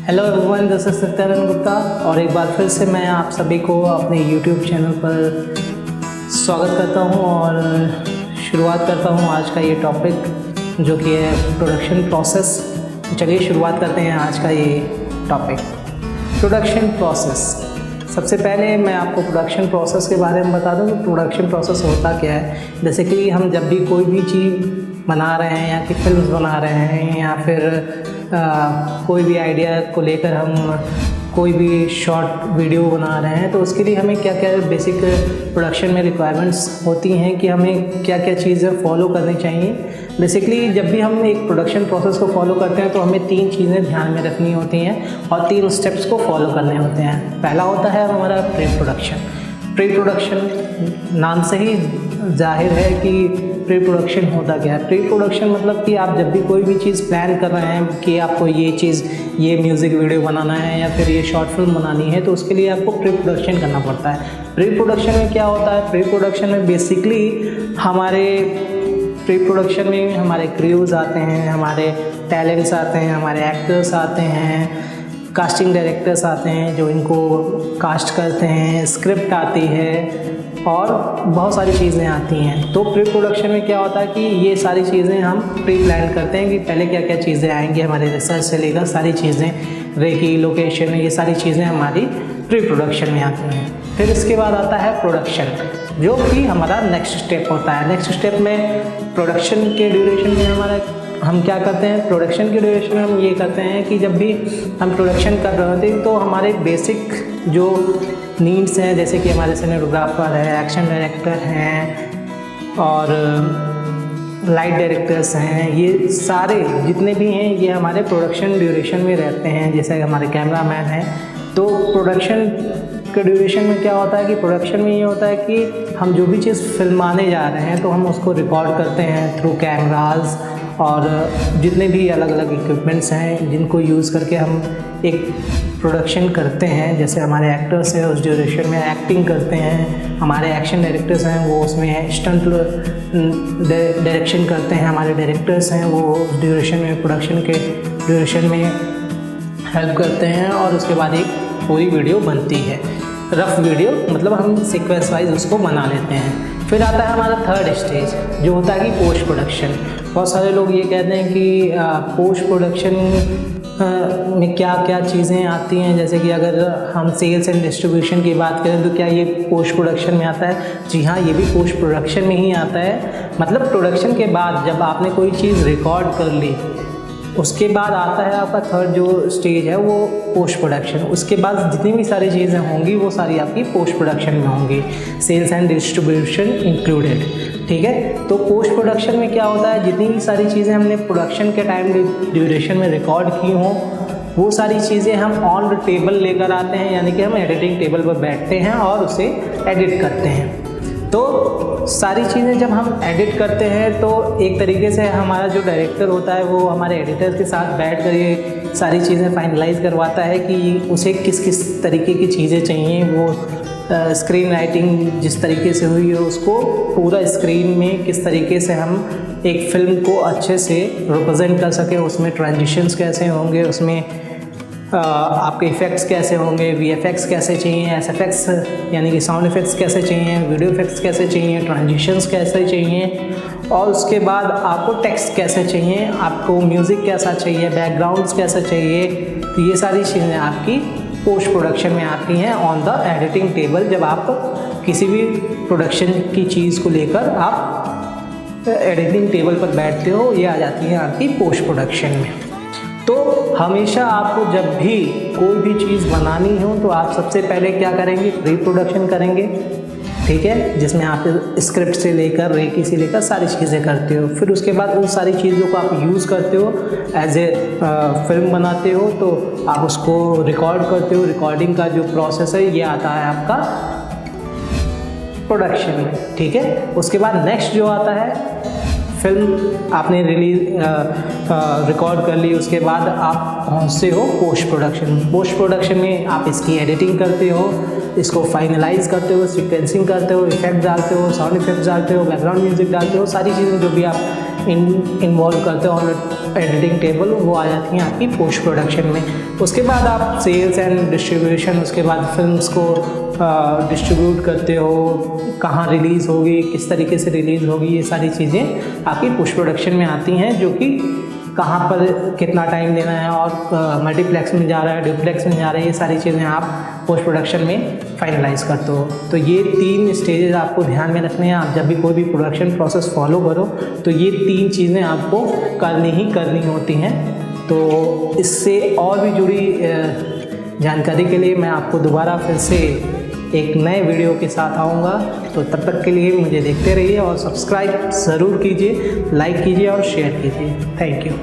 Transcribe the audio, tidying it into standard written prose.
Hello everyone, this is Satyanand Gupta और एक बार फिर से मैं आप सभी को अपने यूट्यूब चैनल पर स्वागत करता हूं और शुरुआत करता हूं आज का ये टॉपिक जो कि है प्रोडक्शन प्रोसेस। चलिए शुरुआत करते हैं आज का ये टॉपिक, प्रोडक्शन प्रोसेस। सबसे पहले मैं आपको प्रोडक्शन प्रोसेस के बारे में बता दूं कि प्रोडक्शन प्रोसेस होता क्या है। जैसे कि हम जब भी कोई भी चीज़ बना रहे हैं या कि फिल्म बना रहे हैं या फिर कोई भी आइडिया को लेकर हम कोई भी शॉर्ट वीडियो बना रहे हैं तो उसके लिए हमें क्या क्या बेसिक प्रोडक्शन में रिक्वायरमेंट्स होती हैं कि हमें क्या क्या चीज़ें फॉलो करनी चाहिए। बेसिकली जब भी हम एक प्रोडक्शन प्रोसेस को फॉलो करते हैं तो हमें 3 चीज़ें ध्यान में रखनी होती हैं और 3 स्टेप्स को फॉलो करने होते हैं। पहला होता है हमारा प्री प्रोडक्शन। प्री प्रोडक्शन नाम से ही जाहिर है कि प्री प्रोडक्शन होता क्या है। प्री प्रोडक्शन मतलब कि आप जब भी कोई भी चीज़ प्लान कर रहे हैं कि आपको ये चीज़, ये म्यूज़िक वीडियो बनाना है या फिर ये शॉर्ट फिल्म बनानी है तो उसके लिए आपको प्री प्रोडक्शन करना पड़ता है। प्री प्रोडक्शन में क्या होता है? प्री प्रोडक्शन में बेसिकली प्री प्रोडक्शन में हमारे क्रूज आते हैं, हमारे टैलेंट्स आते हैं, हमारे एक्टर्स आते हैं, कास्टिंग डायरेक्टर्स आते हैं जो इनको कास्ट करते हैं, स्क्रिप्ट आती है और बहुत सारी चीज़ें आती हैं। तो प्री प्रोडक्शन में क्या होता है कि ये सारी चीज़ें हम प्री प्लान करते हैं कि पहले क्या क्या चीज़ें आएंगी। हमारे रिसर्च से लेकर सारी चीज़ें, रेकी, लोकेशन, ये सारी चीज़ें हमारी प्री प्रोडक्शन में आती हैं। फिर इसके बाद आता है प्रोडक्शन जो कि हमारा नेक्स्ट स्टेप होता है। नेक्स्ट स्टेप में प्रोडक्शन के ड्यूरेशन में हम क्या करते हैं? प्रोडक्शन के ड्यूरेशन में हम ये करते हैं कि जब भी हम प्रोडक्शन कर रहे होते हैं तो हमारे बेसिक जो नीड्स हैं, जैसे कि हमारे सिनेमेटोग्राफर है, एक्शन डायरेक्टर हैं और लाइट डायरेक्टर्स हैं, ये सारे जितने भी हैं ये हमारे प्रोडक्शन ड्यूरेशन में रहते हैं। जैसे हमारे कैमरामैन हैं तो प्रोडक्शन के ड्यूरेशन में क्या होता है कि प्रोडक्शन में ये होता है कि हम जो भी चीज़ फिल्माने जा रहे हैं तो हम उसको रिकॉर्ड करते हैं थ्रू कैमराज और जितने भी अलग अलग इक्विपमेंट्स हैं जिनको यूज़ करके हम एक प्रोडक्शन करते हैं। जैसे हमारे एक्टर्स हैं उस ड्यूरेशन में एक्टिंग करते हैं, हमारे एक्शन डायरेक्टर्स हैं वो उसमें स्टंट डायरेक्शन करते हैं, हमारे डायरेक्टर्स हैं वो उस ड्यूरेशन में, प्रोडक्शन के ड्यूरेशन में हेल्प करते हैं और उसके बाद एक पूरी वीडियो बनती है। रफ वीडियो मतलब हम सीक्वेंस वाइज उसको बना लेते हैं। फिर आता है हमारा थर्ड स्टेज जो होता है कि पोस्ट प्रोडक्शन। बहुत सारे लोग ये कहते हैं कि पोस्ट प्रोडक्शन में क्या क्या चीज़ें आती हैं। जैसे कि अगर हम सेल्स एंड डिस्ट्रीब्यूशन की बात करें तो क्या ये पोस्ट प्रोडक्शन में आता है? जी हाँ, ये भी पोस्ट प्रोडक्शन में ही आता है। मतलब प्रोडक्शन के बाद जब आपने कोई चीज़ रिकॉर्ड कर ली उसके बाद आता है आपका थर्ड जो स्टेज है वो पोस्ट प्रोडक्शन। उसके बाद जितनी भी सारी चीज़ें होंगी वो सारी आपकी पोस्ट प्रोडक्शन में होंगी, सेल्स एंड डिस्ट्रीब्यूशन इंक्लूडेड। ठीक है, तो पोस्ट प्रोडक्शन में क्या होता है, जितनी भी सारी चीज़ें हमने प्रोडक्शन के टाइम ड्यूरेशन में रिकॉर्ड की हों वो सारी चीज़ें हम ऑन द टेबल लेकर आते हैं, यानी कि हम एडिटिंग टेबल पर बैठते हैं और उसे एडिट करते हैं। तो सारी चीज़ें जब हम एडिट करते हैं तो एक तरीके से हमारा जो डायरेक्टर होता है वो हमारे एडिटर के साथ बैठ कर ये सारी चीज़ें फाइनलाइज करवाता है कि उसे किस किस तरीके की चीज़ें चाहिए। वो स्क्रीन राइटिंग जिस तरीके से हुई है उसको पूरा स्क्रीन में किस तरीके से हम एक फ़िल्म को अच्छे से रिप्रेजेंट कर सकें, उसमें ट्रांजिशंस कैसे होंगे, उसमें आपके इफ़ेक्ट्स कैसे होंगे, वीएफएक्स कैसे चाहिए, एसएफएक्स यानी कि साउंड इफ़ेक्ट्स कैसे चाहिए, वीडियो इफ़ेक्ट्स कैसे चाहिए, ट्रांजिशंस कैसे चाहिए और उसके बाद आपको टेक्स्ट कैसे चाहिए, आपको म्यूज़िक कैसा चाहिए, बैकग्राउंड्स कैसा चाहिए। तो ये सारी चीज़ें आपकी पोस्ट प्रोडक्शन में आती हैं ऑन द एडिटिंग टेबल। जब आप किसी भी प्रोडक्शन की चीज़ को लेकर आप एडिटिंग टेबल पर बैठते हो, ये आ जाती है आपकी पोस्ट प्रोडक्शन में। तो हमेशा आपको जब भी कोई भी चीज़ बनानी हो तो आप सबसे पहले क्या करेंगे? प्री प्रोडक्शन करेंगे। ठीक है, जिसमें आप स्क्रिप्ट से लेकर रेकी से लेकर सारी चीज़ें करते हो। फिर उसके बाद उन सारी चीज़ों को आप यूज़ करते हो, एज ए फिल्म बनाते हो तो आप उसको रिकॉर्ड करते हो। रिकॉर्डिंग का जो प्रोसेस है ये आता है आपका प्रोडक्शन में। ठीक है, उसके बाद नेक्स्ट जो आता है फिल्म आपने रिकॉर्ड कर ली, उसके बाद आप पहुँचते हो पोस्ट प्रोडक्शन। पोस्ट प्रोडक्शन में आप इसकी एडिटिंग करते हो, इसको फाइनलाइज करते हो, सीक्वेंसिंग करते हो, इफेक्ट डालते हो, साउंड इफेक्ट्स डालते हो, बैकग्राउंड म्यूजिक डालते हो, सारी चीज़ें जो भी आप इन्वॉल्व करते हो ऑन एडिटिंग टेबल वो आ जाती हैं आपकी पोस्ट प्रोडक्शन में। उसके बाद आप सेल्स एंड डिस्ट्रीब्यूशन, उसके बाद फिल्म्स को डिस्ट्रीब्यूट करते हो, कहाँ रिलीज़ होगी, किस तरीके से रिलीज़ होगी, ये सारी चीज़ें आपकी पोस्ट प्रोडक्शन में आती हैं, जो कि कहाँ पर कितना टाइम देना है और मल्टीप्लेक्स में जा रहा है, डुप्लेक्स में जा रहा है, ये सारी चीज़ें आप पोस्ट प्रोडक्शन में फाइनलाइज करते हो। तो ये 3 स्टेजेस आपको ध्यान में रखने हैं। आप जब भी कोई भी प्रोडक्शन प्रोसेस फॉलो करो तो ये 3 चीज़ें आपको करनी होती हैं। तो इससे और भी जुड़ी जानकारी के लिए मैं आपको दोबारा फिर से एक नए वीडियो के साथ आऊँगा। तो तब तक के लिए मुझे देखते रहिए और सब्सक्राइब ज़रूर कीजिए, लाइक कीजिए और शेयर कीजिए। Thank you.